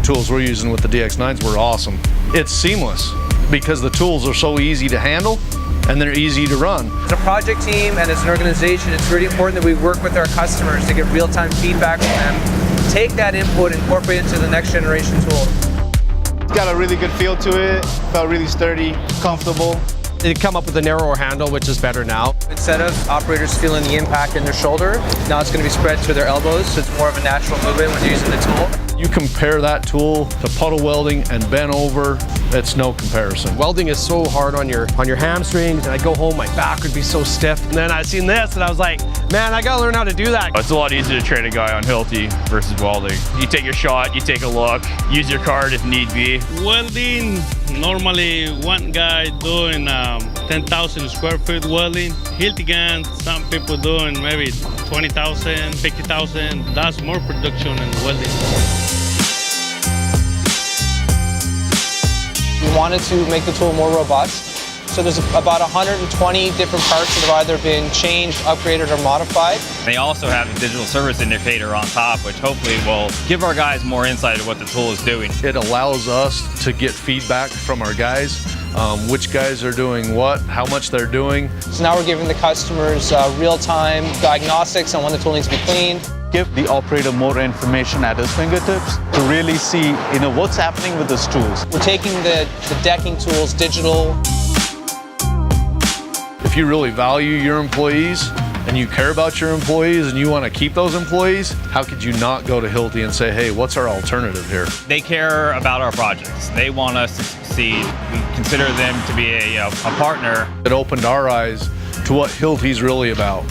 tools we're using with the DX9s were awesome. It's seamless because the tools are so easy to handle and they're easy to run. As a project team and as an organization, it's really important that we work with our customers to get real-time feedback from them, take that input and incorporate it into the next generation tool. It's got a really good feel to it, felt really sturdy, comfortable. They come up with a narrower handle, which is better now. Instead of operators feeling the impact in their shoulder, now it's going to be spread to their elbows, so it's more of a natural movement when you're using the tool. You compare that tool to puddle welding and bent over, it's no comparison. Welding is so hard on your hamstrings, and I go home, my back would be so stiff. And then I seen this, and I was like, man, I gotta learn how to do that. It's a lot easier to train a guy on Hilti versus welding. You take your shot, you take a look, use your card if need be. Welding, normally one guy doing 10,000 square feet welding. Hilti guns, some people doing maybe 20,000, 50,000. That's more production in welding. We wanted to make the tool more robust. So there's about 120 different parts that have either been changed, upgraded, or modified. They also have a digital service indicator on top, which hopefully will give our guys more insight into what the tool is doing. It allows us to get feedback from our guys, which guys are doing what, how much they're doing. So now we're giving the customers real-time diagnostics on when the tool needs to be cleaned. Give the operator more information at his fingertips to really see, what's happening with his tools. We're taking the decking tools digital. If you really value your employees and you care about your employees and you want to keep those employees, how could you not go to Hilti and say, hey, what's our alternative here? They care about our projects. They want us to succeed. We consider them to be a partner. It opened our eyes to what Hilti's really about.